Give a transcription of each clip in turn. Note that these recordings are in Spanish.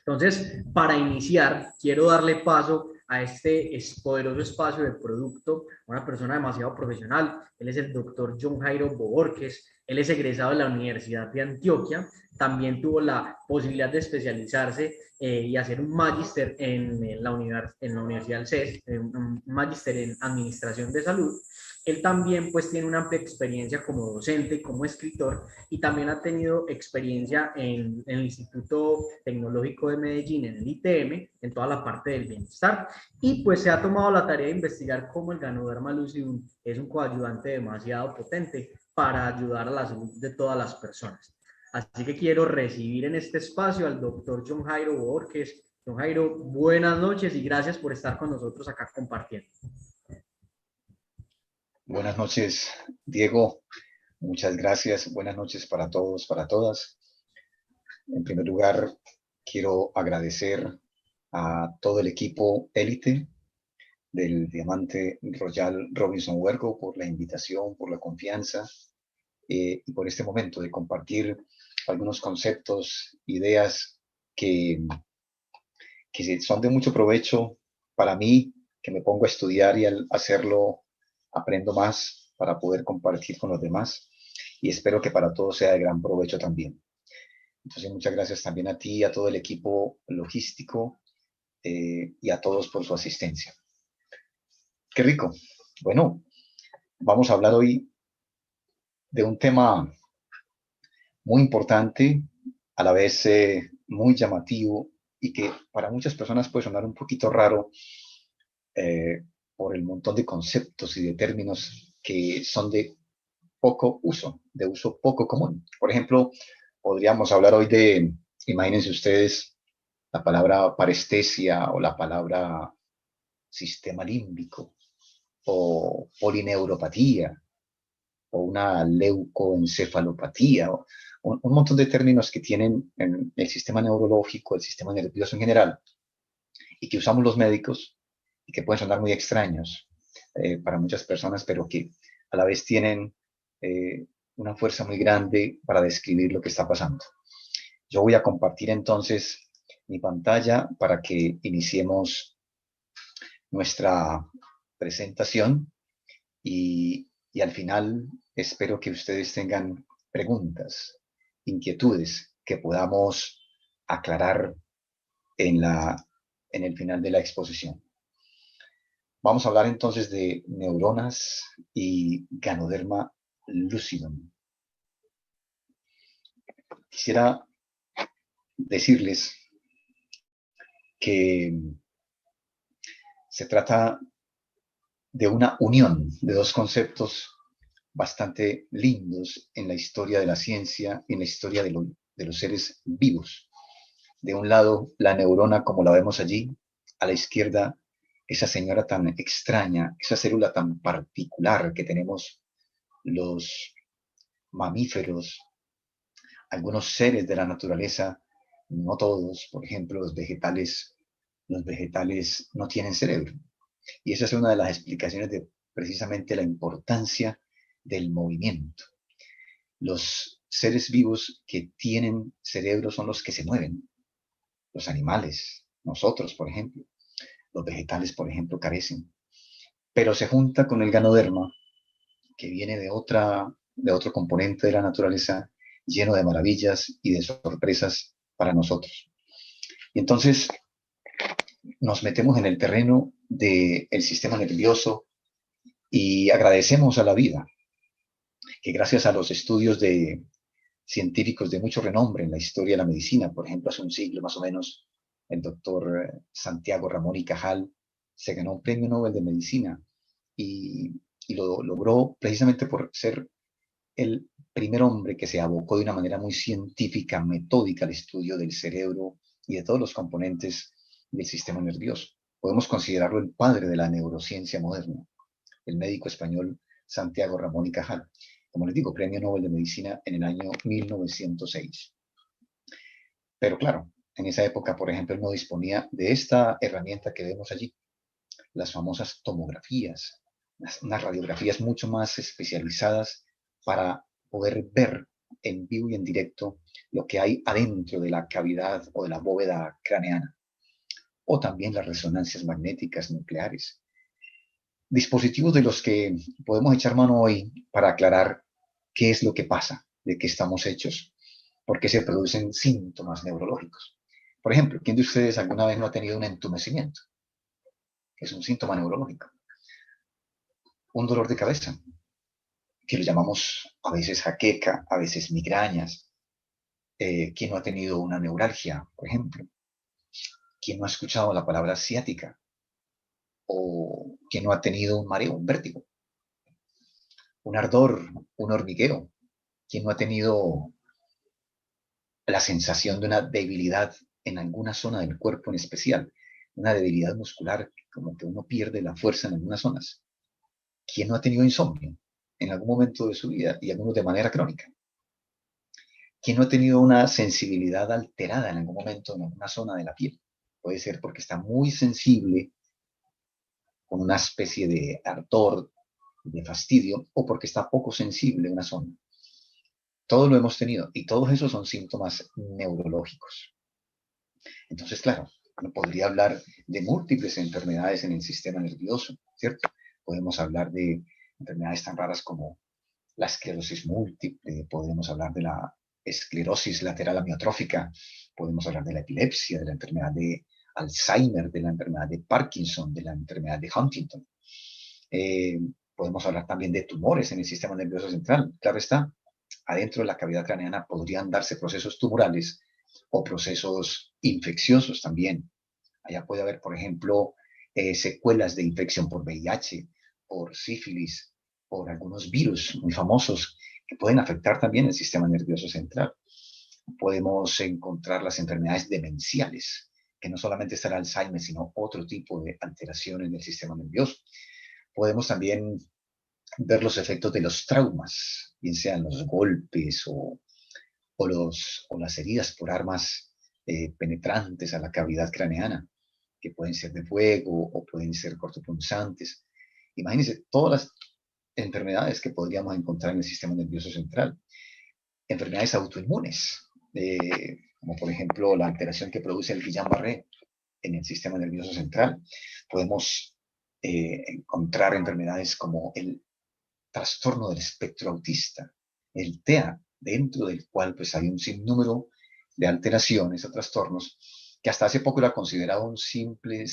Entonces, para iniciar, quiero darle paso a este poderoso espacio de producto, una persona demasiado profesional. Él es el doctor John Jairo Bohórquez. Él es egresado de la Universidad de Antioquia. También tuvo la posibilidad de especializarse y hacer un magíster en la Universidad del CES, un magíster en Administración de Salud. Él también pues tiene una amplia experiencia como docente, como escritor, y también ha tenido experiencia en el Instituto Tecnológico de Medellín, en el ITM, en toda la parte del bienestar, y pues se ha tomado la tarea de investigar cómo el Ganoderma lucidum es un coayudante demasiado potente para ayudar a la salud de todas las personas. Así que quiero recibir en este espacio al doctor John Jairo Bohórquez. John Jairo, buenas noches y gracias por estar con nosotros acá compartiendo. Buenas noches, Diego. Muchas gracias. Buenas noches para todos, para todas. En primer lugar, quiero agradecer a todo el equipo élite del Diamante Royal Robinson Huergo por la invitación, por la confianza y por este momento de compartir algunos conceptos, ideas que son de mucho provecho para mí, que me pongo a estudiar y al hacerlo aprendo más para poder compartir con los demás y espero que para todos sea de gran provecho también. Entonces, muchas gracias también a ti, a todo el equipo logístico y a todos por su asistencia. Qué rico. Bueno, vamos a hablar hoy de un tema muy importante, a la vez muy llamativo y que para muchas personas puede sonar un poquito raro por el montón de conceptos y de términos que son de poco uso, de uso poco común. Por ejemplo, podríamos hablar hoy de, imagínense ustedes, la palabra parestesia o la palabra sistema límbico o polineuropatía o una leucoencefalopatía, o un montón de términos que tienen en el sistema neurológico, el sistema nervioso en general, y que usamos los médicos y que pueden sonar muy extraños para muchas personas, pero que a la vez tienen una fuerza muy grande para describir lo que está pasando. Yo voy a compartir entonces mi pantalla para que iniciemos nuestra presentación y al final espero que ustedes tengan preguntas, inquietudes que podamos aclarar en, en el final de la exposición. Vamos a hablar entonces de neuronas y Ganoderma lucidum. Quisiera decirles que se trata de una unión de dos conceptos bastante lindos en la historia de la ciencia y en la historia de los seres vivos. De un lado, la neurona como la vemos allí, a la izquierda, esa señora tan extraña, esa célula tan particular que tenemos los mamíferos, algunos seres de la naturaleza, no todos, por ejemplo, los vegetales no tienen cerebro. Y esa es una de las explicaciones de precisamente la importancia del movimiento. Los seres vivos que tienen cerebro son los que se mueven. Los animales, nosotros, por ejemplo. Los vegetales, por ejemplo, carecen. Pero se junta con el ganoderma, que viene de otro componente de la naturaleza, lleno de maravillas y de sorpresas para nosotros. Y entonces nos metemos en el terreno del sistema nervioso y agradecemos a la vida, que gracias a los estudios de científicos de mucho renombre en la historia de la medicina, por ejemplo, hace un siglo más o menos, el doctor Santiago Ramón y Cajal se ganó un premio Nobel de Medicina y lo logró precisamente por ser el primer hombre que se abocó de una manera muy científica, metódica al estudio del cerebro y de todos los componentes del sistema nervioso. Podemos considerarlo el padre de la neurociencia moderna, el médico español Santiago Ramón y Cajal. Como les digo, premio Nobel de Medicina en el año 1906. Pero claro, en esa época, por ejemplo, él no disponía de esta herramienta que vemos allí, las famosas tomografías, unas radiografías mucho más especializadas para poder ver en vivo y en directo lo que hay adentro de la cavidad o de la bóveda craneana, o también las resonancias magnéticas nucleares. Dispositivos de los que podemos echar mano hoy para aclarar qué es lo que pasa, de qué estamos hechos, por qué se producen síntomas neurológicos. Por ejemplo, ¿quién de ustedes alguna vez no ha tenido un entumecimiento? Que es un síntoma neurológico. Un dolor de cabeza, que lo llamamos a veces jaqueca, a veces migrañas. ¿Quién no ha tenido una neuralgia, por ejemplo? ¿Quién no ha escuchado la palabra ciática? ¿O quién no ha tenido un mareo, un vértigo? Un ardor, un hormigueo. ¿Quién no ha tenido la sensación de una debilidad en alguna zona del cuerpo en especial? Una debilidad muscular, como que uno pierde la fuerza en algunas zonas. ¿Quién no ha tenido insomnio en algún momento de su vida y algunos de manera crónica? ¿Quién no ha tenido una sensibilidad alterada en algún momento en alguna zona de la piel? Puede ser porque está muy sensible, con una especie de ardor, de fastidio, o porque está poco sensible en una zona. Todo lo hemos tenido y todos esos son síntomas neurológicos. Entonces, claro, uno podría hablar de múltiples enfermedades en el sistema nervioso, ¿cierto? Podemos hablar de enfermedades tan raras como la esclerosis múltiple, podemos hablar de la esclerosis lateral amiotrófica, podemos hablar de la epilepsia, de la enfermedad de Alzheimer, de la enfermedad de Parkinson, de la enfermedad de Huntington. Eh, Podemos hablar también de tumores en el sistema nervioso central. Claro está, adentro de la cavidad craneana podrían darse procesos tumorales o procesos infecciosos también. Allá puede haber, por ejemplo, secuelas de infección por VIH, por sífilis, por algunos virus muy famosos que pueden afectar también el sistema nervioso central. Podemos encontrar las enfermedades demenciales, que no solamente está el Alzheimer, sino otro tipo de alteraciones del sistema nervioso. Podemos también ver los efectos de los traumas, bien sean los golpes o las heridas por armas penetrantes a la cavidad craneana, que pueden ser de fuego o pueden ser cortopunzantes. Imagínense todas las enfermedades que podríamos encontrar en el sistema nervioso central. Enfermedades autoinmunes, como por ejemplo la alteración que produce el Guillain-Barré en el sistema nervioso central. Podemos encontrar enfermedades como el trastorno del espectro autista, el TEA, dentro del cual pues hay un sinnúmero de alteraciones o trastornos que hasta hace poco era considerado un simple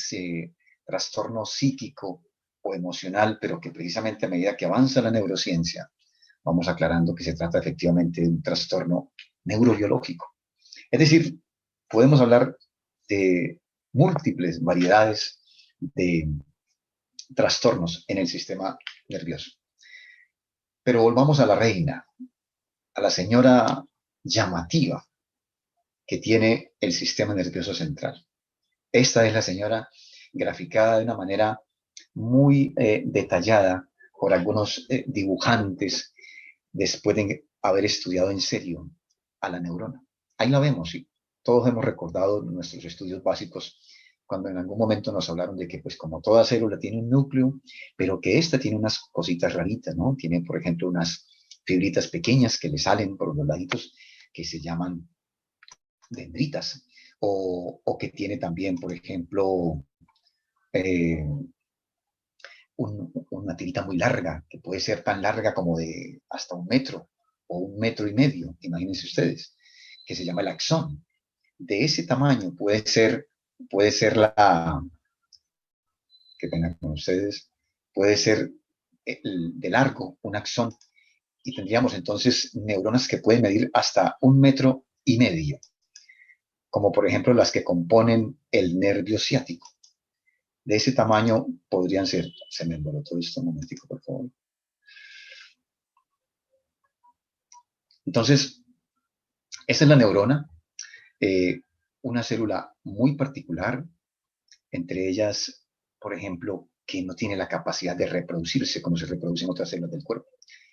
trastorno psíquico o emocional, pero que precisamente a medida que avanza la neurociencia, vamos aclarando que se trata efectivamente de un trastorno neurobiológico. Es decir, podemos hablar de múltiples variedades de trastornos en el sistema nervioso. Pero volvamos a la reina, a la señora llamativa que tiene el sistema nervioso central. Esta es la señora graficada de una manera muy detallada por algunos dibujantes después de haber estudiado en serio a la neurona. Ahí la vemos, y todos hemos recordado nuestros estudios básicos cuando en algún momento nos hablaron de que, pues, como toda célula tiene un núcleo, pero que esta tiene unas cositas raritas, ¿no? Tiene, por ejemplo, unas fibritas pequeñas que le salen por los laditos que se llaman dendritas, o que tiene también, por ejemplo, eh, una tirita muy larga, que puede ser tan larga como de hasta 1 metro o 1 metro y medio, imagínense ustedes, que se llama el axón. De ese tamaño puede ser qué pena con ustedes, puede ser de largo un axón, y tendríamos entonces neuronas que pueden medir hasta 1 metro y medio, como por ejemplo las que componen el nervio ciático. De ese tamaño podrían ser, se me embolotó esto un momentico, por favor. Entonces, esa es la neurona, eh, una célula muy particular, entre ellas, por ejemplo, que no tiene la capacidad de reproducirse como se reproducen otras células del cuerpo.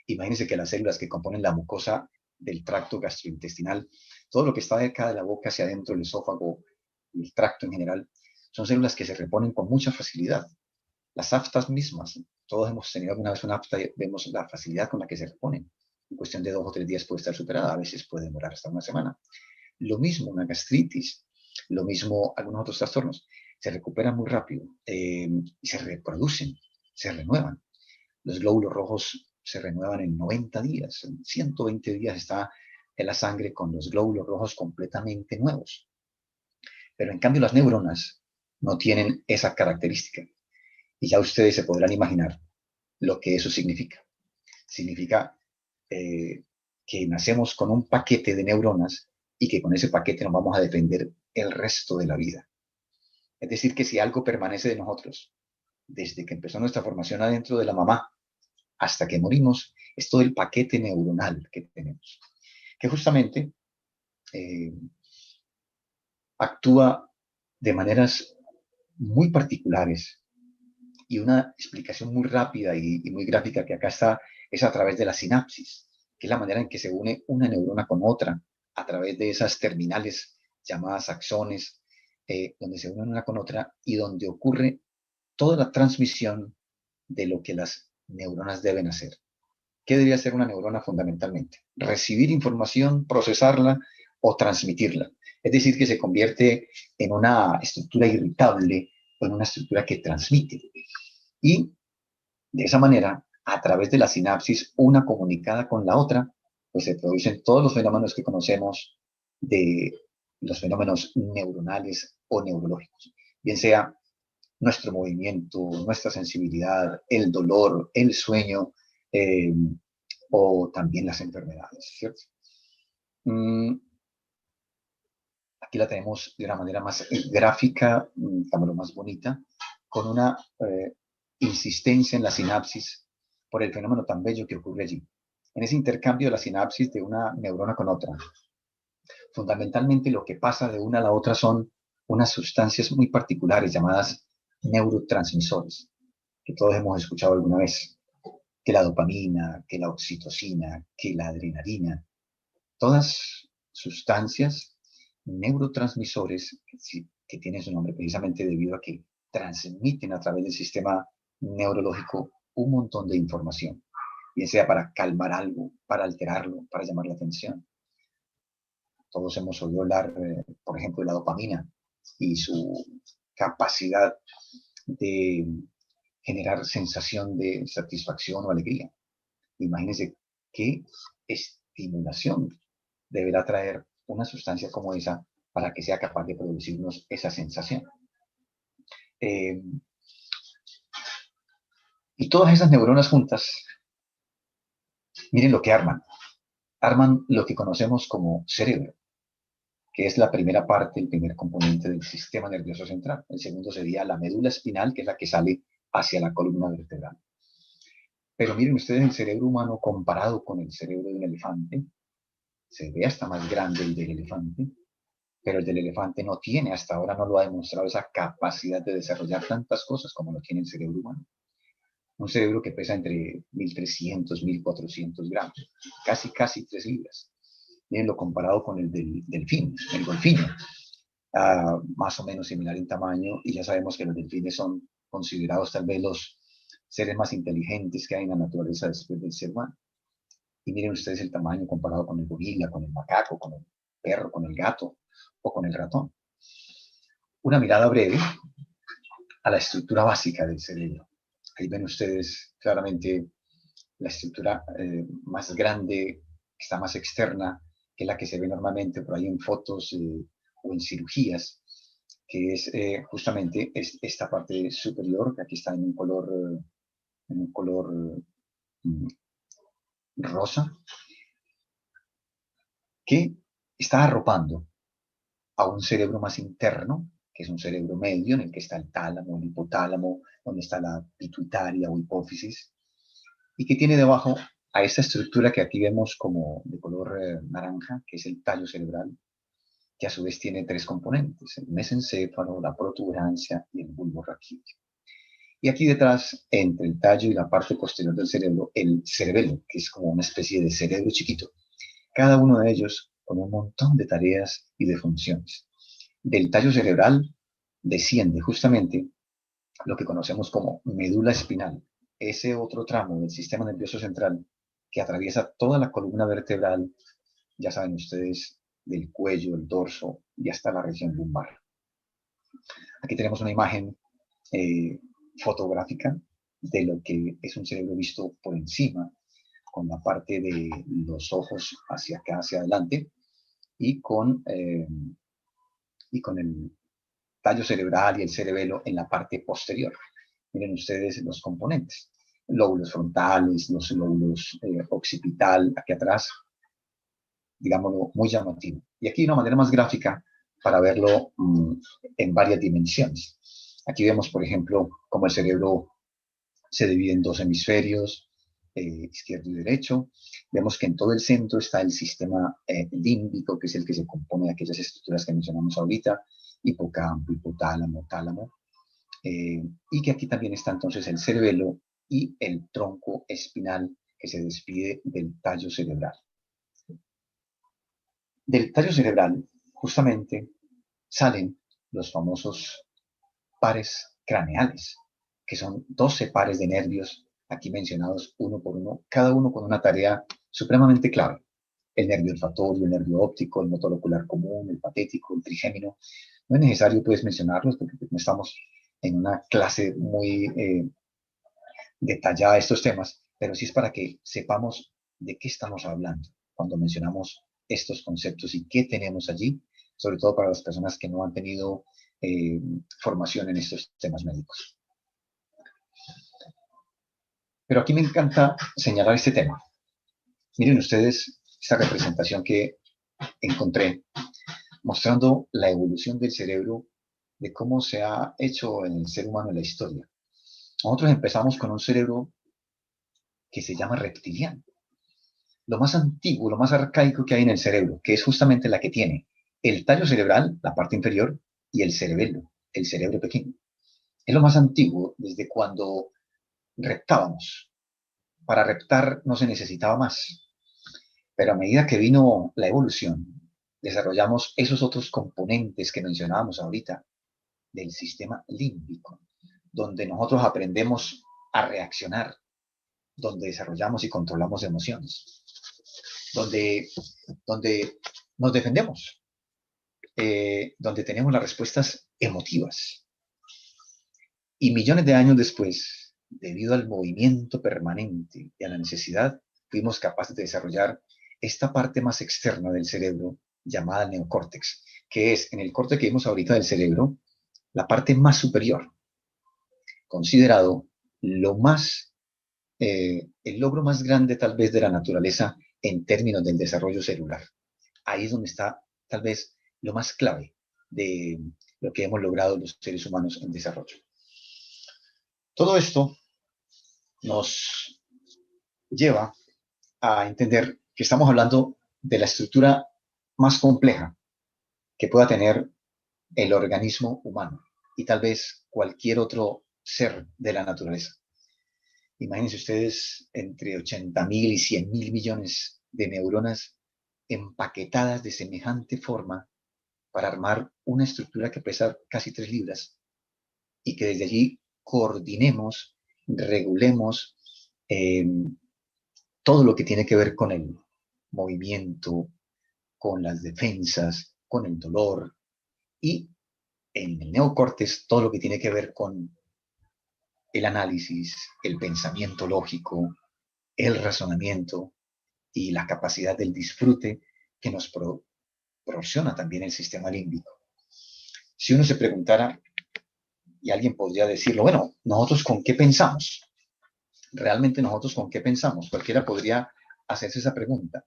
Imagínense que las células que componen la mucosa del tracto gastrointestinal, todo lo que está de acá de la boca hacia adentro, el esófago, el tracto en general, son células que se reponen con mucha facilidad. Las aftas mismas, todos hemos tenido alguna vez una afta y vemos la facilidad con la que se reponen. en cuestión de 2 o 3 días puede estar superada, a veces puede demorar hasta una semana. Lo mismo una gastritis, lo mismo algunos otros trastornos, se recuperan muy rápido y se reproducen, se renuevan. Los glóbulos rojos se renuevan en 90 días, en 120 días está en la sangre con los glóbulos rojos completamente nuevos. Pero en cambio las neuronas no tienen esa característica. Y ya ustedes se podrán imaginar lo que eso significa. Significa que nacemos con un paquete de neuronas y que con ese paquete nos vamos a defender el resto de la vida. Es decir, que si algo permanece de nosotros, desde que empezó nuestra formación adentro de la mamá hasta que morimos, es todo el paquete neuronal que tenemos, que justamente actúa de maneras muy particulares. Y una explicación muy rápida y muy gráfica que acá está es a través de la sinapsis, que es la manera en que se une una neurona con otra a través de esas terminales llamadas axones, donde se unen una con otra y donde ocurre toda la transmisión de lo que las neuronas deben hacer. ¿Qué debería hacer una neurona fundamentalmente? Recibir información, procesarla o transmitirla. Es decir, que se convierte en una estructura irritable o en una estructura que transmite. Y de esa manera, a través de la sinapsis, una comunicada con la otra, pues se producen todos los fenómenos que conocemos de los fenómenos neuronales o neurológicos. Bien sea nuestro movimiento, nuestra sensibilidad, el dolor, el sueño o también las enfermedades, ¿cierto? Aquí la tenemos de una manera más gráfica, lo más bonita, con una insistencia en la sinapsis por el fenómeno tan bello que ocurre allí. En ese intercambio de la sinapsis de una neurona con otra, fundamentalmente lo que pasa de una a la otra son unas sustancias muy particulares llamadas neurotransmisores, que todos hemos escuchado alguna vez, que la dopamina, que la oxitocina, que la adrenalina, todas sustancias neurotransmisores que tienen su nombre precisamente debido a que transmiten a través del sistema neurológico un montón de información, bien sea para calmar algo, para alterarlo, para llamar la atención. Todos hemos oído hablar, por ejemplo, de la dopamina y su capacidad de generar sensación de satisfacción o alegría. Imagínense qué estimulación deberá traer una sustancia como esa para que sea capaz de producirnos esa sensación. Y todas esas neuronas juntas, miren lo que arman. Arman lo que conocemos como cerebro, que es la primera parte, el primer componente del sistema nervioso central. El segundo sería la médula espinal, que es la que sale hacia la columna vertebral. Pero miren ustedes el cerebro humano comparado con el cerebro de un elefante. Se ve hasta más grande el del elefante, pero el del elefante no tiene, hasta ahora no lo ha demostrado esa capacidad de desarrollar tantas cosas como lo tiene el cerebro humano. Un cerebro que pesa entre 1.300, 1.400 gramos, casi 3 libras. Miren lo comparado con el del delfín, el golfino, más o menos similar en tamaño, y ya sabemos que los delfines son considerados tal vez los seres más inteligentes que hay en la naturaleza después del ser humano. Y miren ustedes el tamaño comparado con el gorila, con el macaco, con el perro, con el gato o con el ratón. Una mirada breve a la estructura básica del cerebro. Ahí ven ustedes claramente la estructura más grande, que está más externa, que la que se ve normalmente por ahí en fotos o en cirugías, que es justamente esta parte superior, que aquí está en un color rosa, que está arropando a un cerebro más interno, que es un cerebro medio, en el que está el tálamo, el hipotálamo, donde está la pituitaria o hipófisis, y que tiene debajo a esta estructura que aquí vemos como de color naranja, que es el tallo cerebral, que a su vez tiene 3 componentes, el mesencéfalo, la protuberancia y el bulbo raquídeo. Y aquí detrás, entre el tallo y la parte posterior del cerebro, el cerebelo, que es como una especie de cerebro chiquito, cada uno de ellos con un montón de tareas y de funciones. Del tallo cerebral desciende justamente lo que conocemos como médula espinal, ese otro tramo del sistema nervioso central que atraviesa toda la columna vertebral, ya saben ustedes, del cuello, el dorso y hasta la región lumbar. Aquí tenemos una imagen fotográfica de lo que es un cerebro visto por encima, con la parte de los ojos hacia acá, hacia adelante, y con el tallo cerebral y el cerebelo en la parte posterior. Miren ustedes los componentes. Lóbulos frontales, los lóbulos occipital, aquí atrás, digámoslo, muy llamativo. Y aquí una manera más gráfica para verlo en varias dimensiones. Aquí vemos, por ejemplo, cómo el cerebro se divide en dos hemisferios, izquierdo y derecho. Vemos que en todo el centro está el sistema límbico, que es el que se compone de aquellas estructuras que mencionamos ahorita, hipocampo, hipotálamo, tálamo, y que aquí también está entonces el cerebelo y el tronco espinal que se despide del tallo cerebral. Del tallo cerebral, justamente, salen los famosos pares craneales, que son 12 pares de nervios, aquí mencionados uno por uno, cada uno con una tarea supremamente clave. El nervio olfatorio, el nervio óptico, el motor ocular común, el patético, el trigémino. No es necesario pues mencionarlos porque no estamos en una clase muy detallada de estos temas, pero sí es para que sepamos de qué estamos hablando cuando mencionamos estos conceptos y qué tenemos allí, sobre todo para las personas que no han tenido formación en estos temas médicos. Pero aquí me encanta señalar este tema. Miren ustedes esta representación que encontré mostrando la evolución del cerebro, de cómo se ha hecho en el ser humano en la historia. Nosotros empezamos con un cerebro que se llama reptiliano. Lo más antiguo, lo más arcaico que hay en el cerebro, que es justamente la que tiene el tallo cerebral, la parte inferior, y el cerebelo, el cerebro pequeño. Es lo más antiguo desde cuando reptábamos. Para reptar no se necesitaba más. Pero a medida que vino la evolución, desarrollamos esos otros componentes que mencionábamos ahorita del sistema límbico, donde nosotros aprendemos a reaccionar, donde desarrollamos y controlamos emociones, donde nos defendemos, donde tenemos las respuestas emotivas. Y millones de años después, debido al movimiento permanente y a la necesidad, fuimos capaces de desarrollar esta parte más externa del cerebro llamada neocórtex, que es en el corte que vimos ahorita del cerebro, la parte más superior, considerado lo más, el logro más grande tal vez de la naturaleza en términos del desarrollo celular. Ahí es donde está tal vez lo más clave de lo que hemos logrado los seres humanos en desarrollo. Todo esto nos lleva a entender que estamos hablando de la estructura más compleja que pueda tener el organismo humano y tal vez cualquier otro ser de la naturaleza. Imagínense ustedes entre 80.000 y 100.000 millones de neuronas empaquetadas de semejante forma para armar una estructura que pesa casi 3 libras y que desde allí coordinemos, regulemos todo lo que tiene que ver con el movimiento, con las defensas, con el dolor y en el neocórtex todo lo que tiene que ver con el análisis, el pensamiento lógico, el razonamiento y la capacidad del disfrute que nos proporciona también el sistema límbico. Si uno se preguntara, y alguien podría decirlo, bueno, ¿nosotros con qué pensamos? ¿Realmente nosotros con qué pensamos? Cualquiera podría hacerse esa pregunta.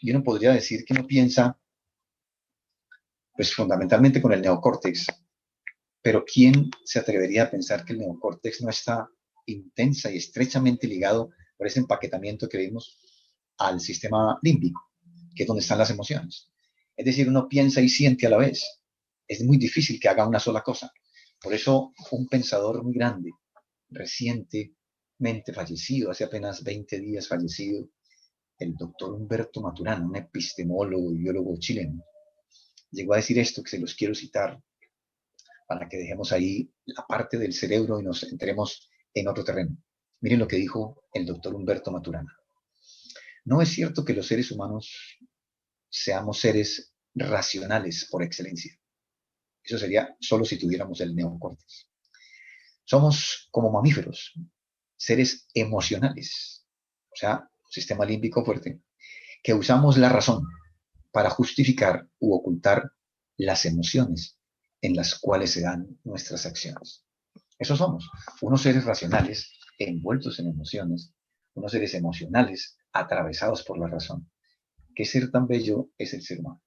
Y uno podría decir que no piensa, pues fundamentalmente con el neocórtex. Pero ¿quién se atrevería a pensar que el neocórtex no está intensa y estrechamente ligado por ese empaquetamiento que vimos al sistema límbico, que es donde están las emociones? Es decir, uno piensa y siente a la vez. Es muy difícil que haga una sola cosa. Por eso, un pensador muy grande, recientemente fallecido, hace apenas 20 días fallecido, el doctor Humberto Maturana, un epistemólogo y biólogo chileno, llegó a decir esto, que se los quiero citar, para que dejemos ahí la parte del cerebro y nos entremos en otro terreno. Miren lo que dijo el doctor Humberto Maturana. No es cierto que los seres humanos seamos seres racionales por excelencia. Eso sería solo si tuviéramos el neocórtex. Somos como mamíferos, seres emocionales, o sea, un sistema límbico fuerte, que usamos la razón para justificar u ocultar las emociones en las cuales se dan nuestras acciones. Eso somos, unos seres racionales envueltos en emociones, unos seres emocionales atravesados por la razón. ¿Qué ser tan bello es el ser humano?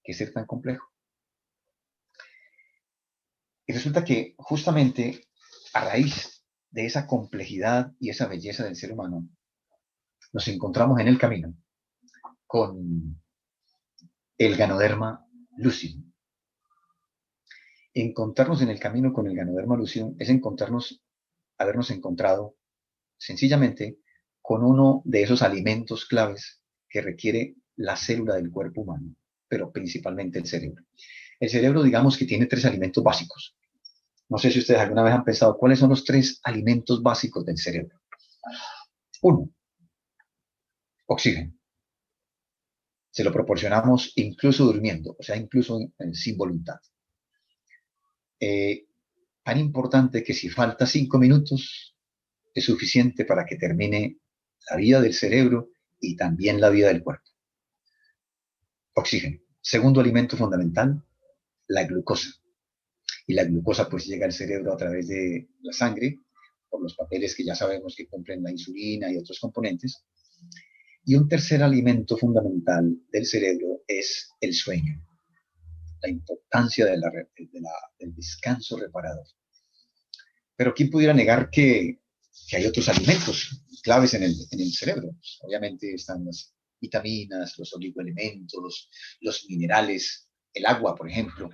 ¿Qué ser tan complejo? Y resulta que justamente a raíz de esa complejidad y esa belleza del ser humano, nos encontramos en el camino con el Ganoderma lucidum. Encontrarnos en el camino con el Ganoderma lucidum es habernos encontrado sencillamente con uno de esos alimentos claves que requiere la célula del cuerpo humano, pero principalmente el cerebro. El cerebro, digamos que tiene 3 alimentos básicos. No sé si ustedes alguna vez han pensado cuáles son los 3 alimentos básicos del cerebro. 1, oxígeno. Se lo proporcionamos incluso durmiendo, o sea, incluso sin voluntad. Tan importante que si falta 5 minutos es suficiente para que termine la vida del cerebro y también la vida del cuerpo. Oxígeno. Segundo alimento fundamental, la glucosa. Y la glucosa pues llega al cerebro a través de la sangre, por los papeles que ya sabemos que cumplen la insulina y otros componentes. Y un tercer alimento fundamental del cerebro es el sueño, la importancia del descanso reparador. Pero ¿quién pudiera negar que hay otros alimentos claves en el cerebro? Pues, obviamente están las vitaminas, los oligoelementos, los minerales, el agua, por ejemplo,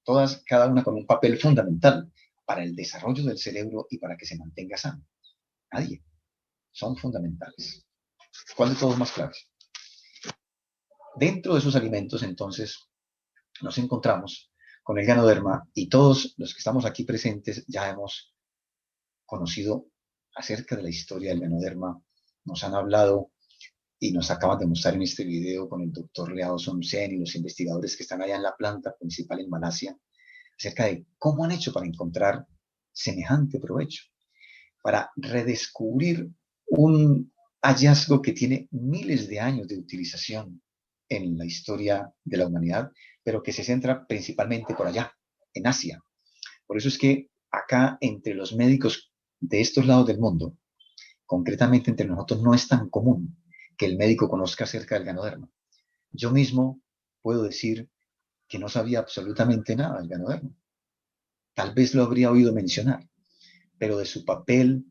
todas, cada una con un papel fundamental para el desarrollo del cerebro y para que se mantenga sano. Nadie. Son fundamentales. ¿Cuál de todos más claves? Dentro de esos alimentos, entonces, nos encontramos con el Ganoderma y todos los que estamos aquí presentes ya hemos conocido acerca de la historia del Ganoderma, nos han hablado y nos acaban de mostrar en este video con el doctor Leao Somsen y los investigadores que están allá en la planta principal en Malasia, acerca de cómo han hecho para encontrar semejante provecho, para redescubrir un hallazgo que tiene miles de años de utilización en la historia de la humanidad, pero que se centra principalmente por allá, en Asia. Por eso es que acá entre los médicos de estos lados del mundo, concretamente entre nosotros, no es tan común que el médico conozca acerca del Ganoderma. Yo mismo puedo decir que no sabía absolutamente nada del Ganoderma. Tal vez lo habría oído mencionar, pero de su papel,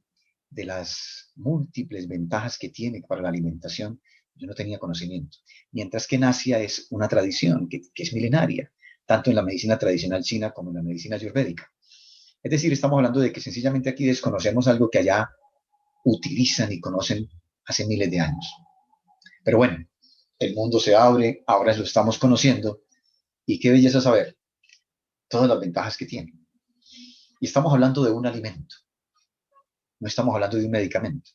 de las múltiples ventajas que tiene para la alimentación, yo no tenía conocimiento. Mientras que en Asia es una tradición que es milenaria, tanto en la medicina tradicional china como en la medicina ayurvédica. Es decir, estamos hablando de que sencillamente aquí desconocemos algo que allá utilizan y conocen hace miles de años. Pero bueno, el mundo se abre, ahora lo estamos conociendo y qué belleza saber todas las ventajas que tiene. Y estamos hablando de un alimento, no estamos hablando de un medicamento.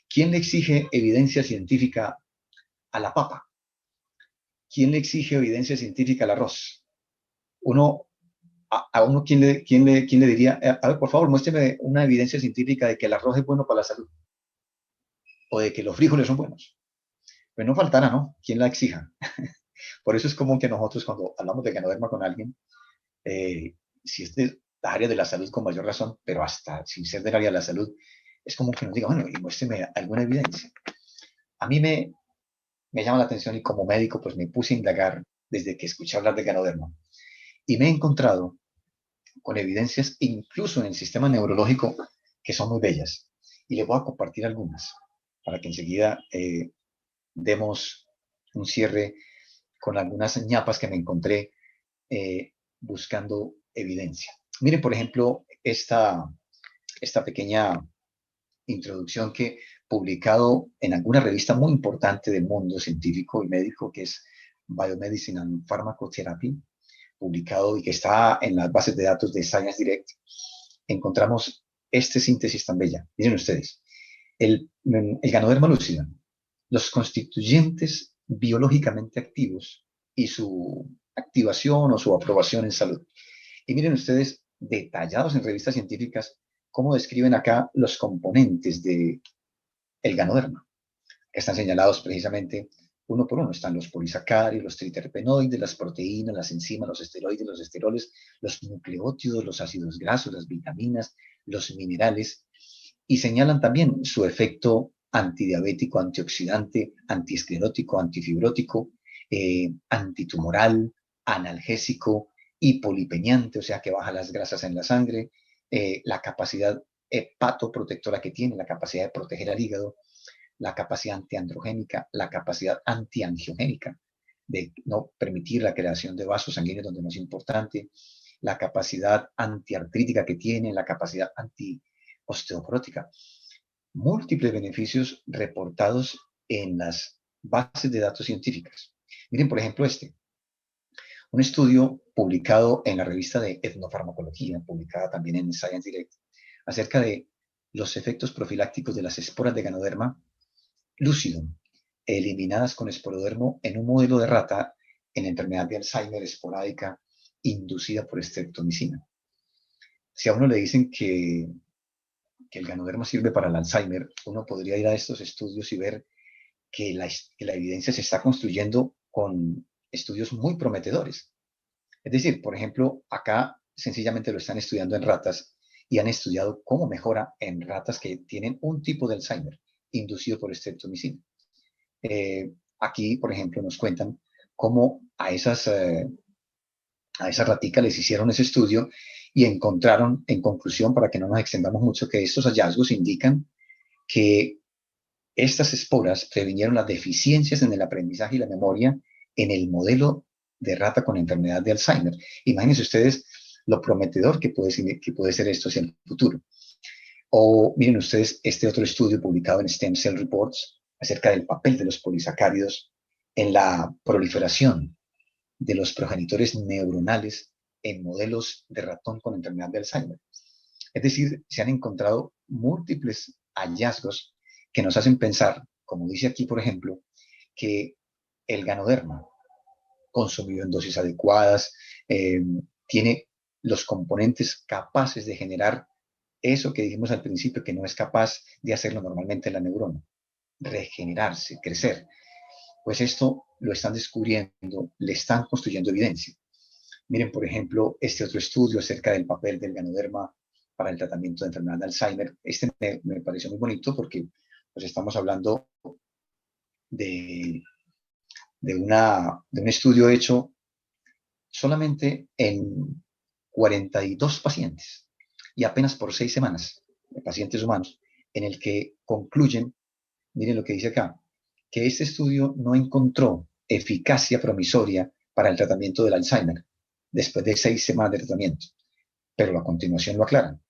¿Quién le exige evidencia científica a la papa? ¿Quién le exige evidencia científica al arroz? A uno, ¿quién le diría, a ver, por favor, muéstreme una evidencia científica de que el arroz es bueno para la salud? O de que los frijoles son buenos. Pues no faltará, ¿no? ¿Quién la exija? Por eso es como que nosotros cuando hablamos de Ganoderma con alguien, si es de la área de la salud con mayor razón, pero hasta sin ser del área de la salud, es como que nos diga, bueno, y muéstreme alguna evidencia. A mí me llama la atención y como médico pues me puse a indagar desde que escuché hablar de Ganoderma y me he encontrado con evidencias incluso en el sistema neurológico que son muy bellas y les voy a compartir algunas para que enseguida demos un cierre con algunas ñapas que me encontré buscando evidencia. Miren, por ejemplo, esta pequeña introducción que publicado en alguna revista muy importante del mundo científico y médico, que es Biomedicine and Pharmacotherapy, publicado y que está en las bases de datos de Science Direct, encontramos esta síntesis tan bella. Miren ustedes, el Ganoderma lucidum los constituyentes biológicamente activos y su activación o su aprobación en salud. Y miren ustedes, detallados en revistas científicas, cómo describen acá los componentes del ganoderma, que están señalados precisamente uno por uno. Están los polisacáridos, los triterpenoides, las proteínas, las enzimas, los esteroides, los esteroles, los nucleótidos, los ácidos grasos, las vitaminas, los minerales, y señalan también su efecto antidiabético, antioxidante, antiesclerótico, antifibrótico, antitumoral, analgésico, hipolipemiante, o sea que baja las grasas en la sangre, la capacidad hepatoprotectora que tiene, la capacidad de proteger al hígado, la capacidad antiandrogénica, la capacidad antiangiogénica, de no permitir la creación de vasos sanguíneos donde no es importante, la capacidad antiartrítica que tiene, la capacidad antiosteoporótica. Múltiples beneficios reportados en las bases de datos científicas. Miren, por ejemplo, un estudio publicado en la revista de etnofarmacología, publicada también en Science Direct, acerca de los efectos profilácticos de las esporas de ganoderma lucidum, eliminadas con esporodermo en un modelo de rata en la enfermedad de Alzheimer esporádica inducida por streptomicina. Si a uno le dicen que el ganoderma sirve para el Alzheimer, uno podría ir a estos estudios y ver que la evidencia se está construyendo con estudios muy prometedores. Es decir, por ejemplo, acá sencillamente lo están estudiando en ratas y han estudiado cómo mejora en ratas que tienen un tipo de Alzheimer inducido por streptomicina. Aquí, por ejemplo, nos cuentan cómo a esas raticas les hicieron ese estudio y encontraron, en conclusión, para que no nos extendamos mucho, que estos hallazgos indican que estas esporas previnieron las deficiencias en el aprendizaje y la memoria en el modelo de rata con enfermedad de Alzheimer. Imagínense ustedes lo prometedor que puede ser esto hacia el futuro. O miren ustedes este otro estudio publicado en Stem Cell Reports acerca del papel de los polisacáridos en la proliferación de los progenitores neuronales en modelos de ratón con enfermedad de Alzheimer. Es decir, se han encontrado múltiples hallazgos que nos hacen pensar, como dice aquí, por ejemplo, que el ganoderma, consumido en dosis adecuadas, tiene los componentes capaces de generar eso que dijimos al principio, que no es capaz de hacerlo normalmente la neurona, regenerarse, crecer. Pues esto lo están descubriendo, le están construyendo evidencia. Miren, por ejemplo, este otro estudio acerca del papel del ganoderma para el tratamiento de enfermedad de Alzheimer. Me pareció muy bonito porque pues, estamos hablando de un estudio hecho solamente en 42 pacientes y apenas por 6 semanas de pacientes humanos, en el que concluyen, miren lo que dice acá, que este estudio no encontró eficacia promisoria para el tratamiento del Alzheimer después de 6 semanas de tratamiento, pero a continuación lo aclaran,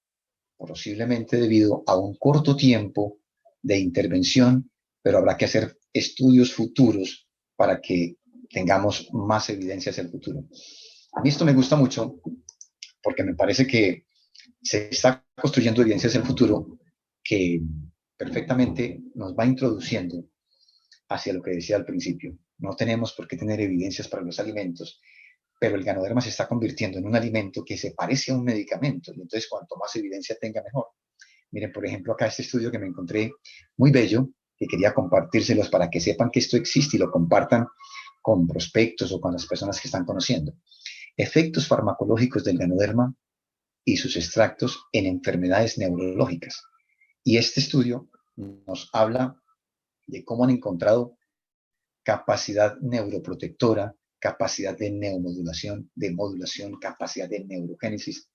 posiblemente debido a un corto tiempo de intervención, pero habrá que hacer estudios futuros para que tengamos más evidencia hacia el futuro. A mí esto me gusta mucho porque me parece que se está construyendo evidencia hacia el futuro que perfectamente nos va introduciendo hacia lo que decía al principio. No tenemos por qué tener evidencias para los alimentos, pero el ganoderma se está convirtiendo en un alimento que se parece a un medicamento, y entonces cuanto más evidencia tenga, mejor. Miren, por ejemplo, acá este estudio que me encontré muy bello, que quería compartírselos para que sepan que esto existe y lo compartan con prospectos o con las personas que están conociendo. Efectos farmacológicos del ganoderma y sus extractos en enfermedades neurológicas. Y este estudio nos habla de cómo han encontrado capacidad neuroprotectora, capacidad de neomodulación, de modulación, capacidad de neurogénesis,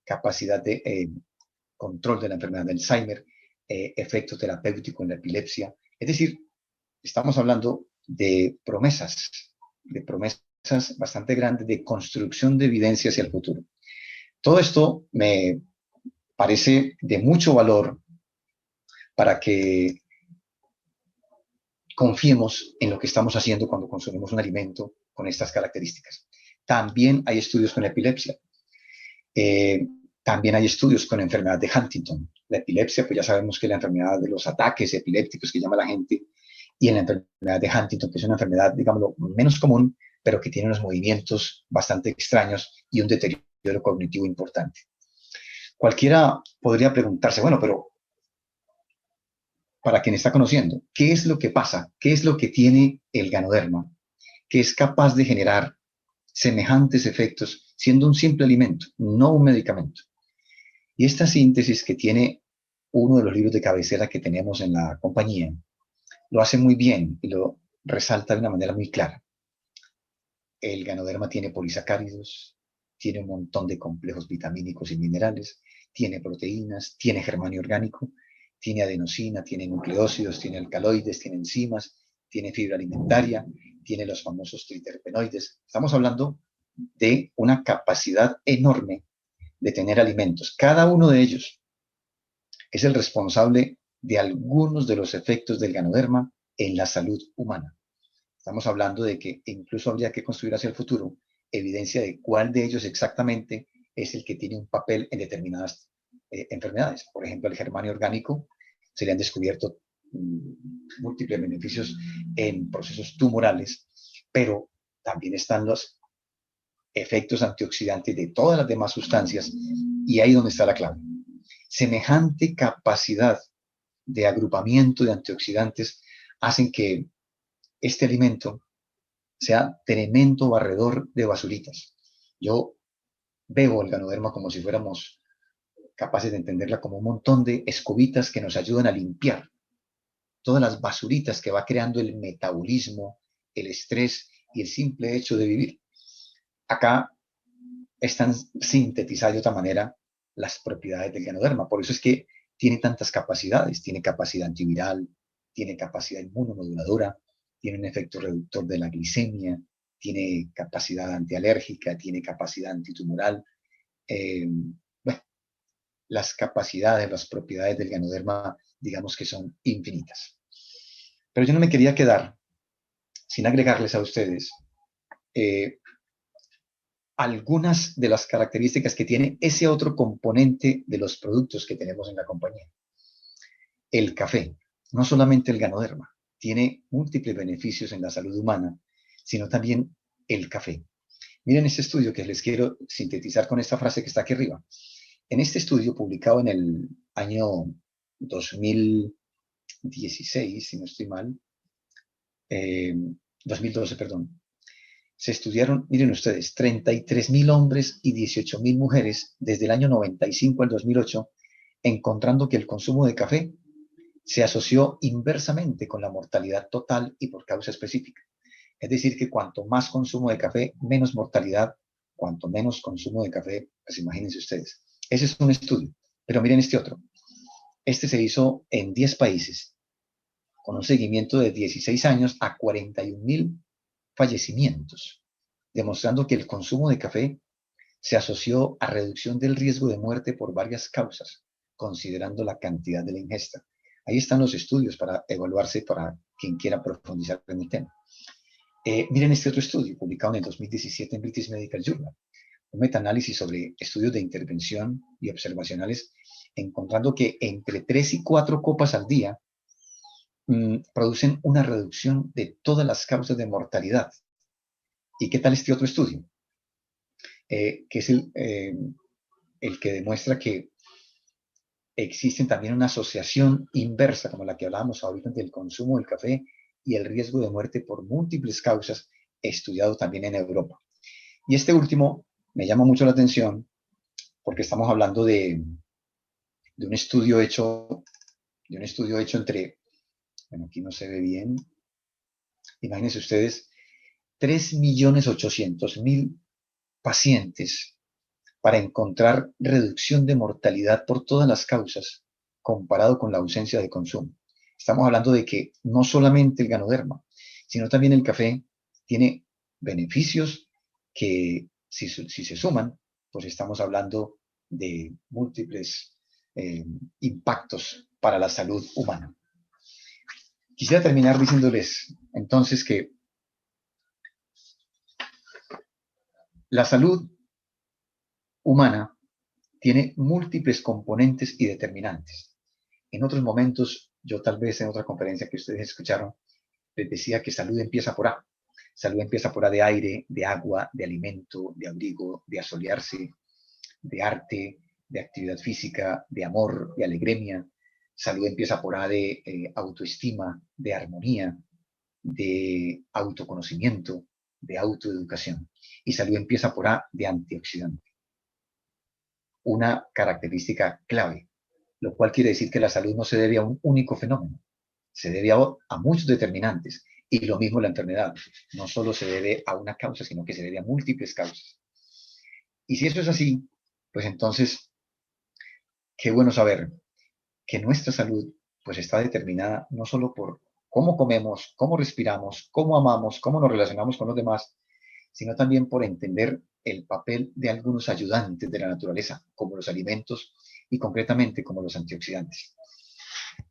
capacidad de control de la enfermedad de Alzheimer, efecto terapéutico en la epilepsia. Es decir, estamos hablando de promesas bastante grandes de construcción de evidencia hacia el futuro. Todo esto me parece de mucho valor para que confiemos en lo que estamos haciendo cuando consumimos un alimento con estas características. También hay estudios con la epilepsia. También hay estudios con la enfermedad de Huntington. La epilepsia, pues ya sabemos que es la enfermedad de los ataques epilépticos que llama la gente, y en la enfermedad de Huntington, que es una enfermedad, digámoslo, menos común, pero que tiene unos movimientos bastante extraños y un deterioro cognitivo importante. Cualquiera podría preguntarse, bueno, pero para quien está conociendo, ¿qué es lo que pasa? ¿Qué es lo que tiene el Ganoderma que es capaz de generar semejantes efectos siendo un simple alimento, no un medicamento? Y esta síntesis que tiene uno de los libros de cabecera que tenemos en la compañía, lo hace muy bien y lo resalta de una manera muy clara. El Ganoderma tiene polisacáridos, tiene un montón de complejos vitamínicos y minerales, tiene proteínas, tiene germanio orgánico, tiene adenosina, tiene nucleósidos, tiene alcaloides, tiene enzimas, tiene fibra alimentaria, tiene los famosos triterpenoides. Estamos hablando de una capacidad enorme de tener alimentos. Cada uno de ellos es el responsable de algunos de los efectos del Ganoderma en la salud humana. Estamos hablando de que incluso habría que construir hacia el futuro evidencia de cuál de ellos exactamente es el que tiene un papel en determinadas enfermedades. Por ejemplo, el germanio orgánico, se le han descubierto múltiples beneficios en procesos tumorales, pero también están los efectos antioxidantes de todas las demás sustancias, y ahí donde está la clave. Semejante capacidad de agrupamiento de antioxidantes hacen que este alimento sea tremendo barredor de basuritas. Yo veo el Ganoderma como si fuéramos capaces de entenderla como un montón de escobitas que nos ayudan a limpiar todas las basuritas que va creando el metabolismo, el estrés y el simple hecho de vivir. Acá están sintetizadas de otra manera las propiedades del Ganoderma. Por eso es que tiene tantas capacidades. Tiene capacidad antiviral, tiene capacidad inmunomoduladora, tiene un efecto reductor de la glicemia, tiene capacidad antialérgica, tiene capacidad antitumoral. Bueno, las capacidades, las propiedades del Ganoderma, digamos que son infinitas. Pero yo no me quería quedar sin agregarles a ustedes algunas de las características que tiene ese otro componente de los productos que tenemos en la compañía. El café, no solamente el Ganoderma, tiene múltiples beneficios en la salud humana, sino también el café. Miren este estudio que les quiero sintetizar con esta frase que está aquí arriba. En este estudio publicado en el año 2016, si no estoy mal, 2012, perdón, se estudiaron, miren ustedes, 33.000 hombres y 18.000 mujeres desde el año 95 al 2008, encontrando que el consumo de café se asoció inversamente con la mortalidad total y por causa específica. Es decir, que cuanto más consumo de café, menos mortalidad; cuanto menos consumo de café, pues imagínense ustedes. Ese es un estudio. Pero miren este otro. Este se hizo en 10 países, con un seguimiento de 16 años a 41.000 fallecimientos, demostrando que el consumo de café se asoció a reducción del riesgo de muerte por varias causas, considerando la cantidad de la ingesta. Ahí están los estudios para evaluarse para quien quiera profundizar en el tema. Miren este otro estudio, publicado en el 2017 en British Medical Journal, un metaanálisis sobre estudios de intervención y observacionales, encontrando que entre 3 y 4 copas al día producen una reducción de todas las causas de mortalidad. ¿Y qué tal este otro estudio? Que es el que demuestra que existe también una asociación inversa, como la que hablábamos ahorita, del consumo del café y el riesgo de muerte por múltiples causas, estudiado también en Europa. Y este último me llama mucho la atención porque estamos hablando de un estudio hecho entre, bueno, aquí no se ve bien, imagínense ustedes, 3.800.000 pacientes para encontrar reducción de mortalidad por todas las causas comparado con la ausencia de consumo. Estamos hablando de que no solamente el Ganoderma, sino también el café tiene beneficios que si se suman, pues estamos hablando de múltiples impactos para la salud humana. Quisiera terminar diciéndoles entonces que la salud humana tiene múltiples componentes y determinantes. En otros momentos, yo tal vez en otra conferencia que ustedes escucharon, les decía que salud empieza por A. Salud empieza por A de aire, de agua, de alimento, de abrigo, de asolearse, de arte, de actividad física, de amor, de alegría. Salud empieza por A de autoestima, de armonía, de autoconocimiento, de autoeducación. Y salud empieza por A de antioxidante. Una característica clave, lo cual quiere decir que la salud no se debe a un único fenómeno, se debe a muchos determinantes. Y lo mismo la enfermedad, no solo se debe a una causa, sino que se debe a múltiples causas. Y si eso es así, pues entonces, qué bueno saber que nuestra salud pues está determinada no solo por cómo comemos, cómo respiramos, cómo amamos, cómo nos relacionamos con los demás, sino también por entender el papel de algunos ayudantes de la naturaleza, como los alimentos y concretamente como los antioxidantes.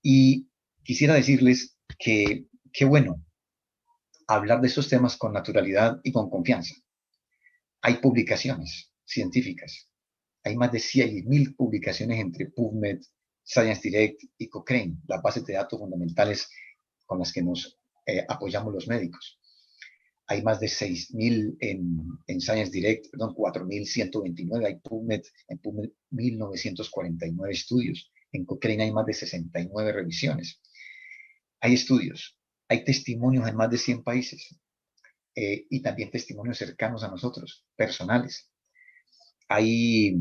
Y quisiera decirles que qué bueno hablar de estos temas con naturalidad y con confianza. Hay publicaciones científicas, hay más de 100.000 publicaciones entre PubMed, Science Direct y Cochrane, las bases de datos fundamentales con las que nos apoyamos los médicos. Hay más de 6.000 en Science Direct, perdón, 4.129, hay PubMed, en PubMed 1.949 estudios, en Cochrane hay más de 69 revisiones. Hay estudios, hay testimonios en más de 100 países y también testimonios cercanos a nosotros, personales. Hay,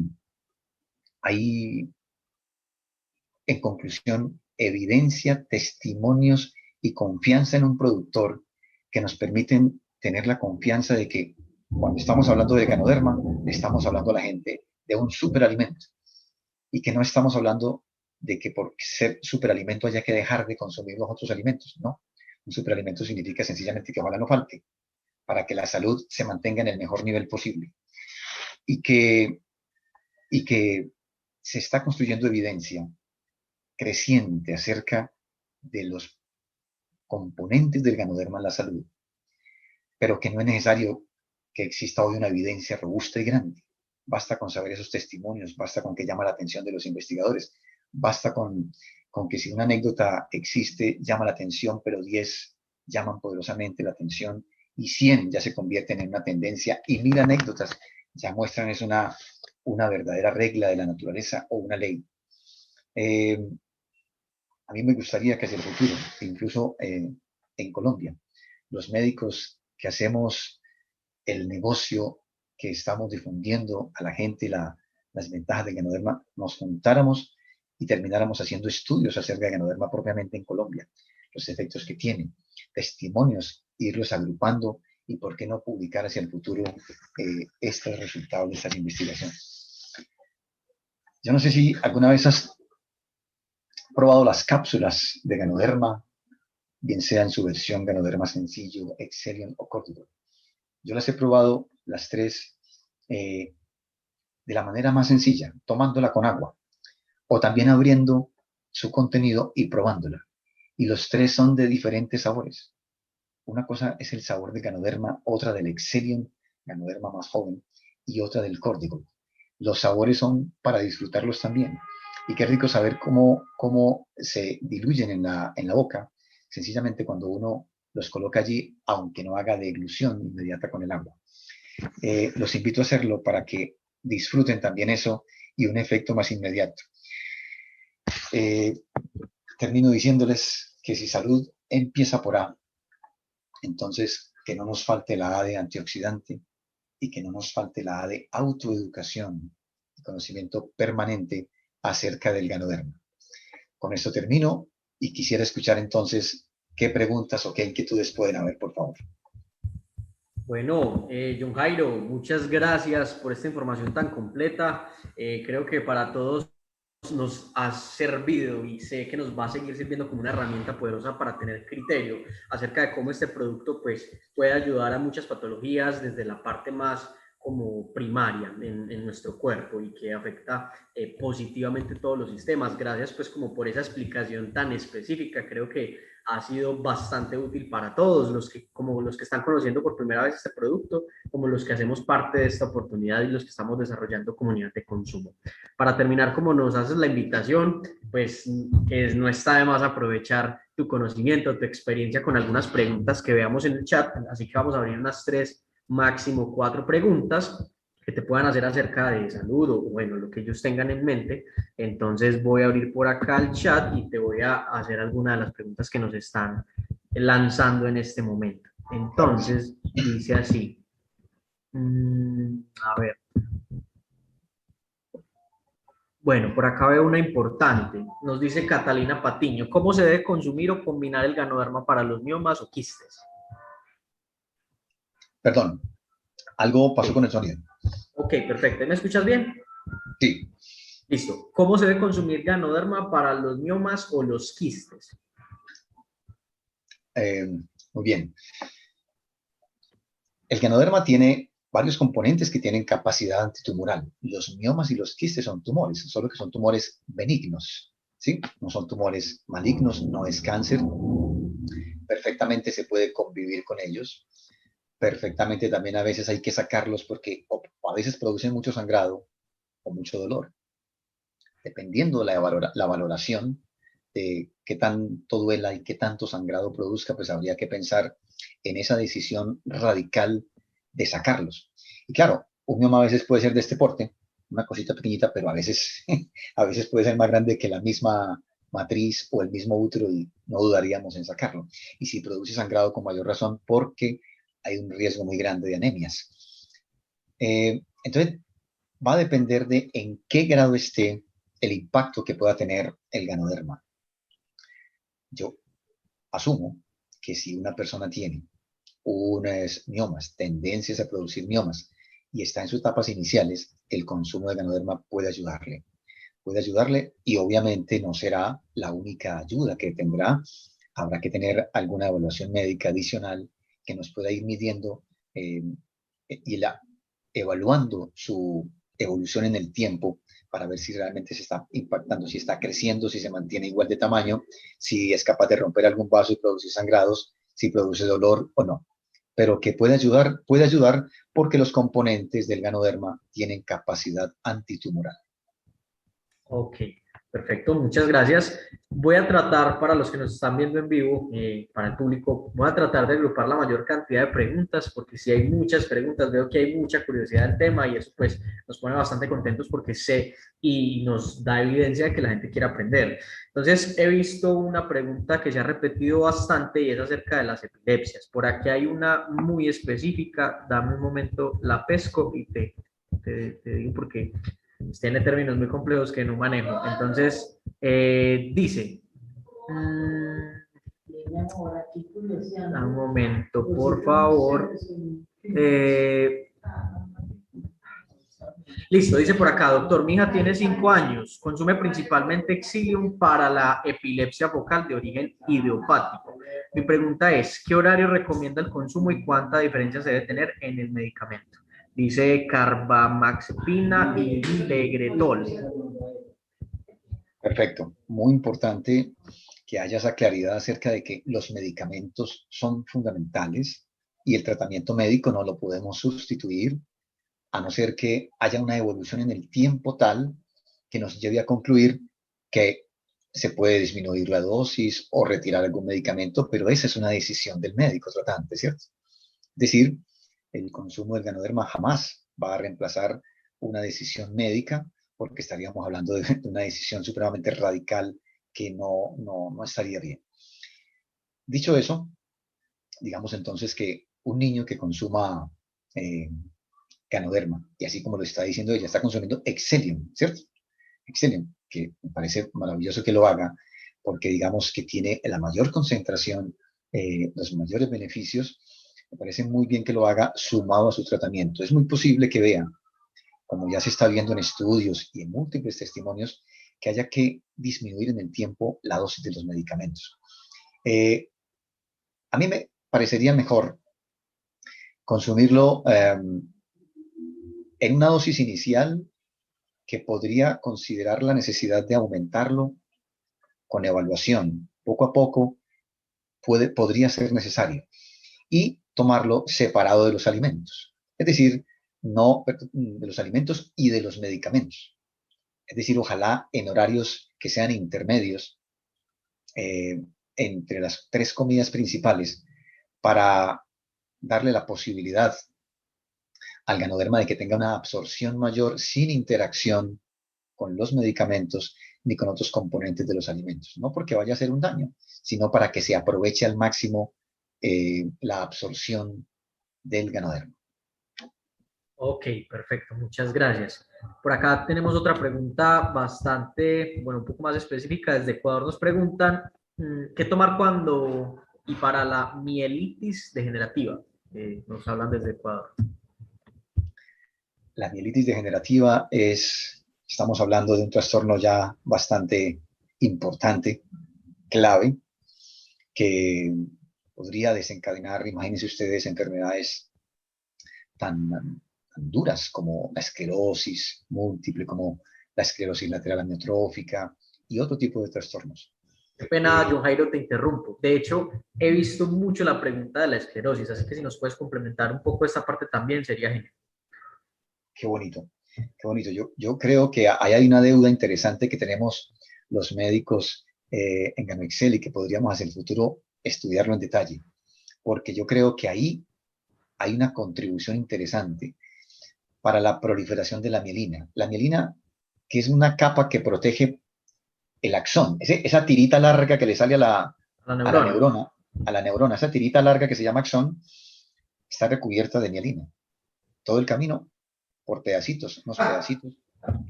en conclusión, evidencia, testimonios y confianza en un productor que nos permiten tener la confianza de que cuando estamos hablando de Ganoderma, le estamos hablando a la gente de un superalimento y que no estamos hablando de que por ser superalimento haya que dejar de consumir los otros alimentos, ¿no? Un superalimento significa sencillamente que ojalá no falte para que la salud se mantenga en el mejor nivel posible y que se está construyendo evidencia creciente acerca de los componentes del Ganoderma en la salud, pero que no es necesario que exista hoy una evidencia robusta y grande. Basta con saber esos testimonios, basta con que llama la atención de los investigadores, basta con que si una anécdota existe, llama la atención, pero 10 llaman poderosamente la atención y 100 ya se convierten en una tendencia y 1.000 anécdotas ya muestran es una verdadera regla de la naturaleza o una ley. A mí me gustaría que hacia el futuro, incluso en Colombia, los médicos que hacemos el negocio, que estamos difundiendo a la gente las ventajas de Ganoderma, nos juntáramos y termináramos haciendo estudios acerca de Ganoderma propiamente en Colombia, los efectos que tiene, testimonios, irlos agrupando y por qué no publicar hacia el futuro estos resultados de estas investigaciones. Yo no sé si alguna vez has probado las cápsulas de Ganoderma, bien sea en su versión Ganoderma sencillo, Excelium o Cortidor. Yo las he probado las tres de la manera más sencilla, tomándola con agua o también abriendo su contenido y probándola. Y los tres son de diferentes sabores. Una cosa es el sabor de Ganoderma, otra del Excelium, Ganoderma más joven, y otra del Cordyceps. Los sabores son para disfrutarlos también. Y qué rico saber cómo se diluyen en la boca, sencillamente cuando uno los coloca allí, aunque no haga deglución inmediata con el agua. Los invito a hacerlo para que disfruten también eso y un efecto más inmediato. Termino diciéndoles que si salud empieza por A, entonces que no nos falte la A de antioxidante y que no nos falte la A de autoeducación y conocimiento permanente acerca del Ganoderma. Con esto termino y quisiera escuchar entonces qué preguntas o qué inquietudes pueden haber, por favor. Bueno, John Jairo, muchas gracias por esta información tan completa. Creo que para todos nos ha servido y sé que nos va a seguir sirviendo como una herramienta poderosa para tener criterio acerca de cómo este producto pues, puede ayudar a muchas patologías desde la parte más como primaria en nuestro cuerpo y que afecta positivamente todos los sistemas. Gracias pues como por esa explicación tan específica. Creo que ha sido bastante útil para todos, como los que están conociendo por primera vez este producto, como los que hacemos parte de esta oportunidad y los que estamos desarrollando comunidad de consumo. Para terminar, como nos haces la invitación, pues no está de más aprovechar tu conocimiento, tu experiencia con algunas preguntas que veamos en el chat, así que vamos a abrir unas 3, máximo 4 preguntas que te puedan hacer acerca de salud o bueno, lo que ellos tengan en mente. Entonces voy a abrir por acá el chat y te voy a hacer algunas de las preguntas que nos están lanzando en este momento. Claro que sí. Entonces, dice así. A ver. Bueno, por acá veo una importante. Nos dice Catalina Patiño. ¿Cómo se debe consumir o combinar el ganoderma para los miomas o quistes? Perdón, algo pasó Ok, con el sonido. ok, perfecto. ¿Me escuchas bien? Sí, Listo. ¿Cómo se debe consumir ganoderma para los miomas o los quistes? eh, muy bien. El ganoderma tiene varios componentes que tienen capacidad antitumoral. Los miomas y los quistes son tumores, solo que son tumores benignos, ¿sí? No son tumores malignos, no es cáncer. Perfectamente se puede convivir con ellos. Perfectamente también a veces hay que sacarlos porque a veces producen mucho sangrado o mucho dolor. Dependiendo de la valoración de qué tanto duela y qué tanto sangrado produzca, pues habría que pensar en esa decisión radical de sacarlos. Y claro, un mioma a veces puede ser de este porte, una cosita pequeñita, pero a veces, a veces puede ser más grande que la misma matriz o el mismo útero y no dudaríamos en sacarlo. Y si produce sangrado con mayor razón, porque hay un riesgo muy grande de anemias. Entonces, va a depender de en qué grado esté el impacto que pueda tener el ganoderma. Yo asumo que si una persona tiene unas miomas, tendencias a producir miomas, y está en sus etapas iniciales, el consumo de ganoderma puede ayudarle. Puede ayudarle y obviamente no será la única ayuda que tendrá. Habrá que tener alguna evaluación médica adicional que nos pueda ir midiendo eh, y evaluando su evolución en el tiempo para ver si realmente se está impactando, si está creciendo, si se mantiene igual de tamaño, si es capaz de romper algún vaso y producir sangrados, si produce dolor o no. Pero que puede ayudar porque los componentes del ganoderma tienen capacidad antitumoral. Ok, perfecto, muchas gracias. Voy a tratar, para los que nos están viendo en vivo, para el público, voy a tratar de agrupar la mayor cantidad de preguntas, porque si hay muchas preguntas, veo que hay mucha curiosidad del tema y eso pues nos pone bastante contentos porque sé y nos da evidencia de que la gente quiere aprender. Entonces, he visto una pregunta que se ha repetido bastante y es acerca de las epilepsias. Por aquí hay una muy específica, dame un momento, la pesco y te digo por qué tiene términos muy complejos que no manejo. Entonces, dice, un momento, por favor. Listo, dice por acá, doctor, mi hija tiene 5 años, consume principalmente Exilium para la epilepsia focal de origen idiopático. Mi pregunta es, ¿qué horario recomienda el consumo y cuánta diferencia se debe tener en el medicamento? Dice carbamaxepina y Tegretol. Perfecto. Muy importante que haya esa claridad acerca de que los medicamentos son fundamentales y el tratamiento médico no lo podemos sustituir a no ser que haya una evolución en el tiempo tal que nos lleve a concluir que se puede disminuir la dosis o retirar algún medicamento, pero esa es una decisión del médico tratante, ¿cierto? Es decir, el consumo del ganoderma jamás va a reemplazar una decisión médica porque estaríamos hablando de una decisión supremamente radical que no estaría bien. Dicho eso, digamos entonces que un niño que consuma ganoderma, y así como lo está diciendo ella, está consumiendo Excellium, ¿cierto? Excellium, que me parece maravilloso que lo haga, porque digamos que tiene la mayor concentración, los mayores beneficios, me parece muy bien que lo haga sumado a su tratamiento. Es muy posible que vea, como ya se está viendo en estudios y en múltiples testimonios, que haya que disminuir en el tiempo la dosis de los medicamentos. A mí me parecería mejor consumirlo en una dosis inicial que podría considerar la necesidad de aumentarlo con evaluación. Poco a poco podría ser necesario. Y tomarlo separado de los alimentos. Es decir, no de los alimentos y de los medicamentos. Es decir, ojalá en horarios que sean intermedios entre las 3 comidas principales para darle la posibilidad al ganoderma de que tenga una absorción mayor sin interacción con los medicamentos ni con otros componentes de los alimentos. No porque vaya a hacer un daño, sino para que se aproveche al máximo la absorción del ganoderma. Ok, perfecto, muchas gracias. Por acá tenemos otra pregunta bastante, bueno, un poco más específica. Desde Ecuador nos preguntan, ¿qué tomar cuando y para la mielitis degenerativa? Nos hablan desde Ecuador. La mielitis degenerativa estamos hablando de un trastorno ya bastante importante, clave, que podría desencadenar, imagínense ustedes, enfermedades tan, tan duras como la esclerosis múltiple, como la esclerosis lateral amiotrófica y otro tipo de trastornos. Qué pena, John Jairo, te interrumpo. De hecho, he visto mucho la pregunta de la esclerosis, así que si nos puedes complementar un poco esta parte también sería genial. Qué bonito, qué bonito. Yo creo que ahí hay una deuda interesante que tenemos los médicos en Gano Excel y que podríamos hacia el futuro estudiarlo en detalle, porque yo creo que ahí hay una contribución interesante para la proliferación de la mielina. La mielina, que es una capa que protege el axón, esa tirita larga que le sale La a la neurona. neurona, esa tirita larga que se llama axón, está recubierta de mielina. Todo el camino por pedacitos, unos pedacitos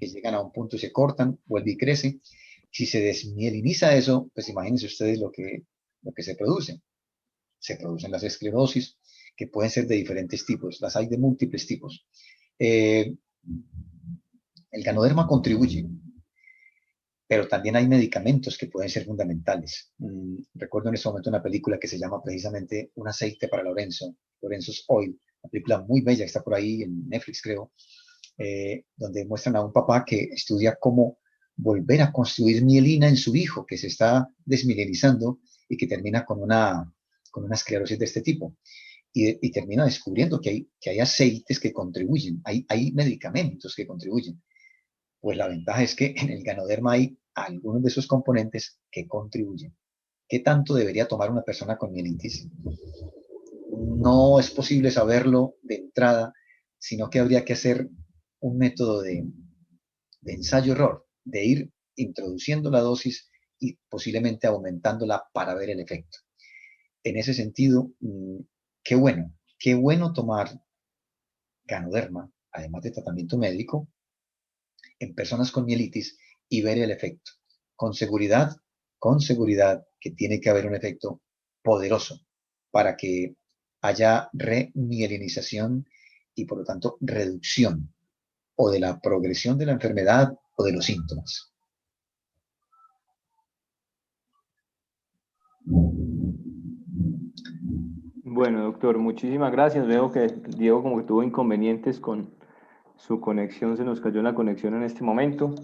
que llegan a un punto y se cortan, vuelve y crece. Si se desmieliniza eso, pues imagínense ustedes lo que se produce. Se producen las esclerosis, que pueden ser de diferentes tipos, las hay de múltiples tipos. El ganoderma contribuye, pero también hay medicamentos que pueden ser fundamentales. Recuerdo en este momento una película que se llama precisamente Un aceite para Lorenzo, Lorenzo's Oil, una película muy bella que está por ahí en Netflix, creo, donde muestran a un papá que estudia cómo volver a construir mielina en su hijo, que se está desmielinizando y que termina con una esclerosis de este tipo. Y termina descubriendo que hay aceites que contribuyen, hay medicamentos que contribuyen. Pues la ventaja es que en el ganoderma hay algunos de esos componentes que contribuyen. ¿Qué tanto debería tomar una persona con mielitis? No es posible saberlo de entrada, sino que habría que hacer un método de ensayo-error, de ir introduciendo la dosis y posiblemente aumentándola para ver el efecto. En ese sentido, qué bueno tomar ganoderma, además de tratamiento médico, en personas con mielitis y ver el efecto. Con seguridad que tiene que haber un efecto poderoso para que haya remielinización y por lo tanto reducción o de la progresión de la enfermedad o de los síntomas. Bueno, doctor, muchísimas gracias. Veo que Diego como que tuvo inconvenientes con su conexión, se nos cayó la conexión en este momento.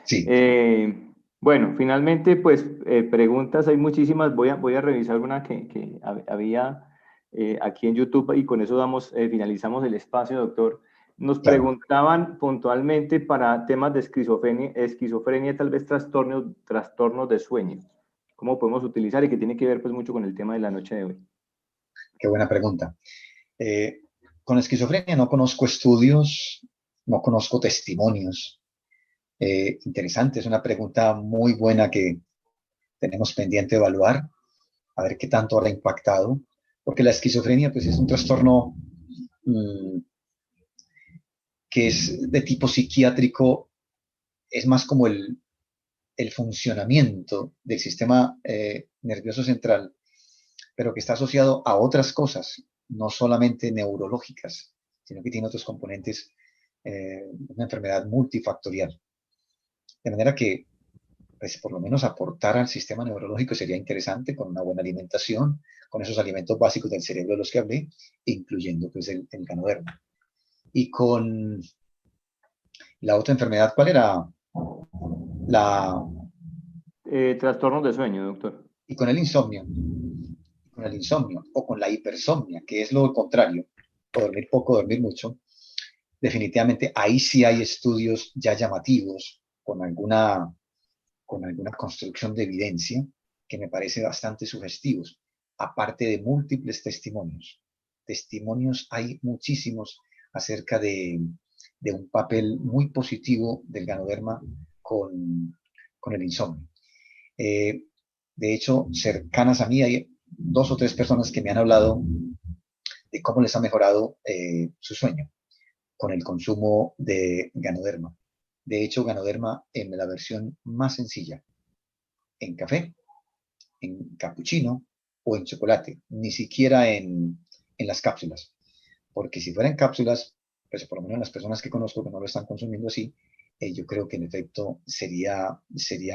Sí. Bueno, finalmente, pues preguntas hay muchísimas. Voy a revisar una que había aquí en YouTube y con eso finalizamos el espacio, doctor. Nos Claro. preguntaban puntualmente para temas de esquizofrenia, tal vez trastornos de sueño. ¿Cómo podemos utilizar y que tiene que ver pues mucho con el tema de la noche de hoy? Qué buena pregunta. Con esquizofrenia no conozco estudios, no conozco testimonios. Interesante, es una pregunta muy buena que tenemos pendiente de evaluar, a ver qué tanto habrá impactado, porque la esquizofrenia pues, es un trastorno que es de tipo psiquiátrico, es más como el funcionamiento del sistema nervioso central, pero que está asociado a otras cosas, no solamente neurológicas, sino que tiene otros componentes, una enfermedad multifactorial. De manera que, pues, por lo menos aportar al sistema neurológico sería interesante con una buena alimentación, con esos alimentos básicos del cerebro de los que hablé, incluyendo pues, el ganoderma. Y con La otra enfermedad, ¿cuál era? La, Trastornos de sueño, doctor. y con el insomnio o con la hipersomnia, que es lo contrario, o dormir poco, dormir mucho, definitivamente ahí sí hay estudios ya llamativos con alguna construcción de evidencia que me parece bastante sugestivos, aparte de múltiples testimonios. Testimonios hay muchísimos acerca de un papel muy positivo del Ganoderma con el insomnio. De hecho, cercanas a mí hay 2 o 3 personas que me han hablado de cómo les ha mejorado su sueño con el consumo de Ganoderma. De hecho, Ganoderma en la versión más sencilla, en café, en cappuccino o en chocolate, ni siquiera en las cápsulas. Porque si fueran cápsulas, pues por lo menos las personas que conozco que no lo están consumiendo así, yo creo que el efecto sería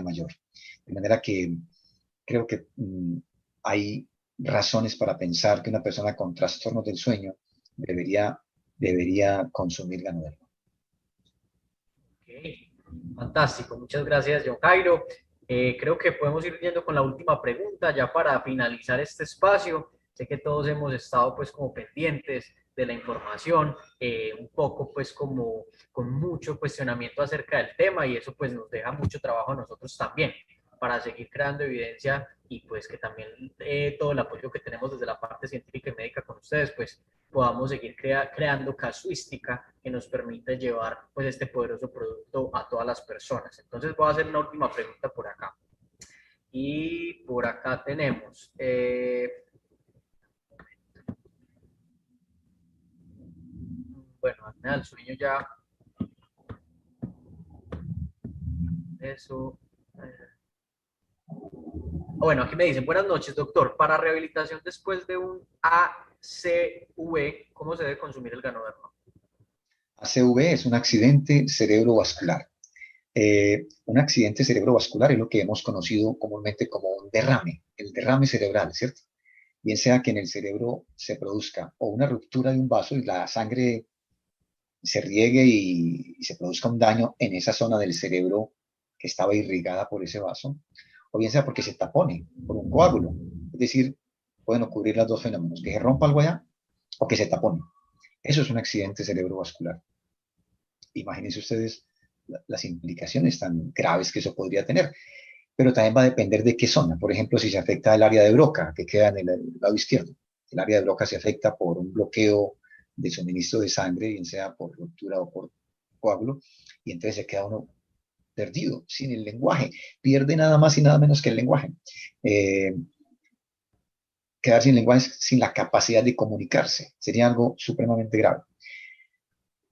mayor. De manera que creo que hay razones para pensar que una persona con trastornos del sueño debería consumir Ganoderma. Ok, fantástico, muchas gracias, John Jairo. Creo que podemos ir yendo con la última pregunta ya para finalizar este espacio. Sé que todos hemos estado pues como pendientes de la información, un poco pues como con mucho cuestionamiento acerca del tema y eso pues nos deja mucho trabajo a nosotros también para seguir creando evidencia y pues que también todo el apoyo que tenemos desde la parte científica y médica con ustedes pues podamos seguir creando casuística que nos permita llevar pues este poderoso producto a todas las personas. Entonces voy a hacer una última pregunta por acá. Y por acá tenemos, bueno, apnea del sueño ya, eso. Bueno, aquí me dicen, buenas noches, doctor. Para rehabilitación después de un ACV, ¿cómo se debe consumir el ganoderma? ACV es un accidente cerebrovascular. Un accidente cerebrovascular es lo que hemos conocido comúnmente como un derrame, el derrame cerebral, ¿cierto? Bien sea que en el cerebro se produzca o una ruptura de un vaso y la sangre se riegue y se produzca un daño en esa zona del cerebro que estaba irrigada por ese vaso, o bien sea porque se tapone por un coágulo. Es decir, pueden ocurrir los dos fenómenos, que se rompa algo allá o que se tapone. Eso es un accidente cerebrovascular. Imagínense ustedes las implicaciones tan graves que eso podría tener. Pero también va a depender de qué zona. Por ejemplo, si se afecta el área de Broca, que queda en el lado izquierdo. El área de Broca se afecta por un bloqueo de suministro de sangre, bien sea por ruptura o por coágulo, y entonces se queda uno perdido, sin el lenguaje. Pierde nada más y nada menos que el lenguaje. Eh, Quedar sin lenguaje, sin la capacidad de comunicarse, sería algo supremamente grave.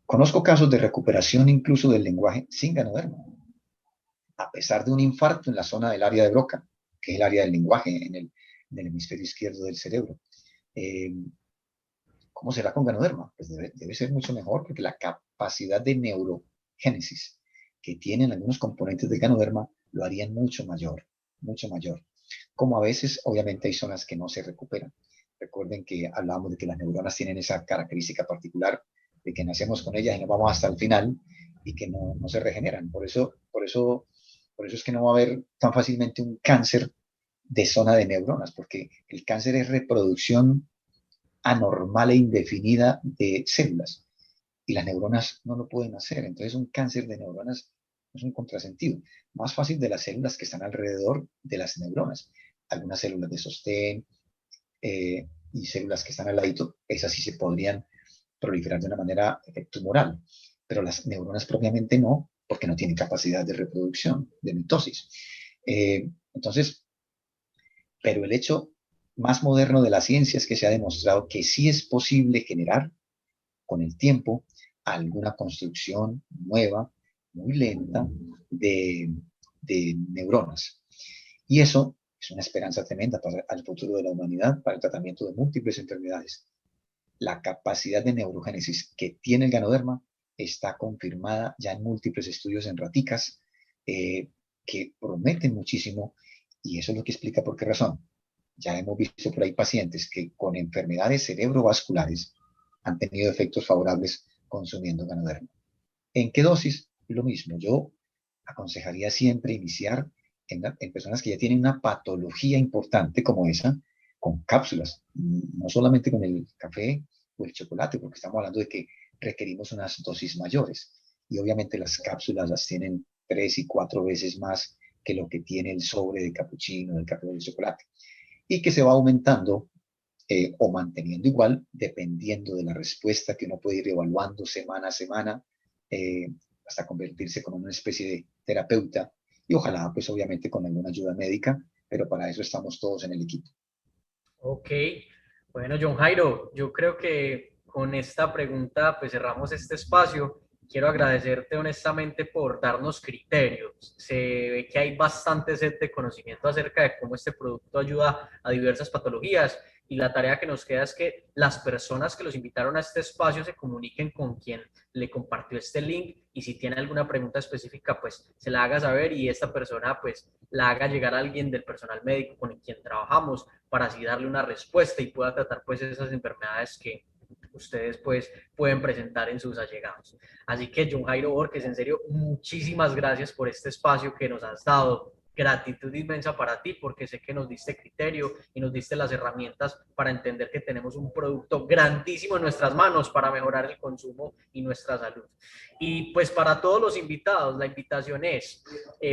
Conozco casos de recuperación incluso del lenguaje sin ganoderma, a pesar de un infarto en la zona del área de Broca, que es el área del lenguaje en el hemisferio izquierdo del cerebro. Eh, ¿Cómo será con ganoderma? Pues debe ser mucho mejor porque la capacidad de neurogénesis que tienen algunos componentes de ganoderma lo harían mucho mayor, mucho mayor. Como a veces, obviamente, hay zonas que no se recuperan. Recuerden que hablábamos de que las neuronas tienen esa característica particular de que nacemos con ellas y nos vamos hasta el final y que no se regeneran. Por eso es que no va a haber tan fácilmente un cáncer de zona de neuronas, porque el cáncer es reproducción anormal e indefinida de células y las neuronas no lo pueden hacer. Entonces un cáncer de neuronas es un contrasentido. Más fácil de las células que están alrededor de las neuronas. Algunas células de sostén y células que están al ladito, esas sí se podrían proliferar de una manera tumoral, pero las neuronas propiamente no, porque no tienen capacidad de reproducción, de mitosis. Entonces, pero el hecho más moderno de la ciencia es que se ha demostrado que sí es posible generar con el tiempo alguna construcción nueva, muy lenta, de neuronas. Y eso es una esperanza tremenda para el futuro de la humanidad, para el tratamiento de múltiples enfermedades. La capacidad de neurogénesis que tiene el ganoderma está confirmada ya en múltiples estudios en raticas que prometen muchísimo y eso es lo que explica por qué razón. Ya hemos visto por ahí pacientes que con enfermedades cerebrovasculares han tenido efectos favorables consumiendo ganoderma. ¿En qué dosis? Lo mismo. Yo aconsejaría siempre iniciar en personas que ya tienen una patología importante como esa, con cápsulas, no solamente con el café o el chocolate, porque estamos hablando de que requerimos unas dosis mayores. Y obviamente las cápsulas las tienen 3 y 4 veces más que lo que tiene el sobre de capuchino, del café o del chocolate. Y que se va aumentando o manteniendo igual, dependiendo de la respuesta que uno puede ir evaluando semana a semana, eh, hasta convertirse como una especie de terapeuta y ojalá pues obviamente con alguna ayuda médica, pero para eso estamos todos en el equipo. Ok, bueno, John Jairo, yo creo que con esta pregunta pues cerramos este espacio. Quiero agradecerte honestamente por darnos criterios. Se ve que hay bastante sed de conocimiento acerca de cómo este producto ayuda a diversas patologías y la tarea que nos queda es que las personas que los invitaron a este espacio se comuniquen con quien le compartió este link y si tiene alguna pregunta específica pues se la haga saber y esta persona pues la haga llegar a alguien del personal médico con quien trabajamos para así darle una respuesta y pueda tratar pues esas enfermedades que ustedes pues pueden presentar en sus allegados. Así que John Jairo Borges, en serio, muchísimas gracias por este espacio que nos has dado. Gratitud inmensa para ti porque sé que nos diste criterio y nos diste las herramientas para entender que tenemos un producto grandísimo en nuestras manos para mejorar el consumo y nuestra salud. Y pues para todos los invitados, la invitación es,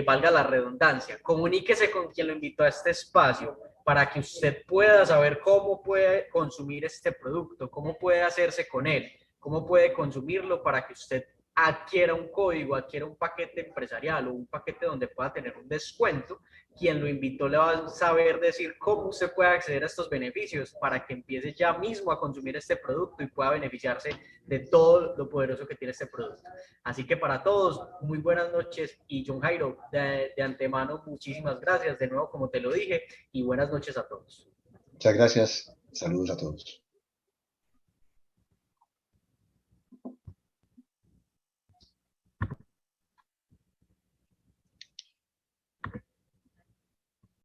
valga la redundancia, comuníquese con quien lo invitó a este espacio para que usted pueda saber cómo puede consumir este producto, cómo puede hacerse con él, cómo puede consumirlo para que usted adquiera un código, adquiera un paquete empresarial o un paquete donde pueda tener un descuento. Quien lo invitó le va a saber decir cómo usted puede acceder a estos beneficios para que empiece ya mismo a consumir este producto y pueda beneficiarse de todo lo poderoso que tiene este producto. Así que para todos, muy buenas noches y John Jairo, de antemano, muchísimas gracias de nuevo, como te lo dije, y buenas noches a todos. Muchas gracias. Saludos a todos.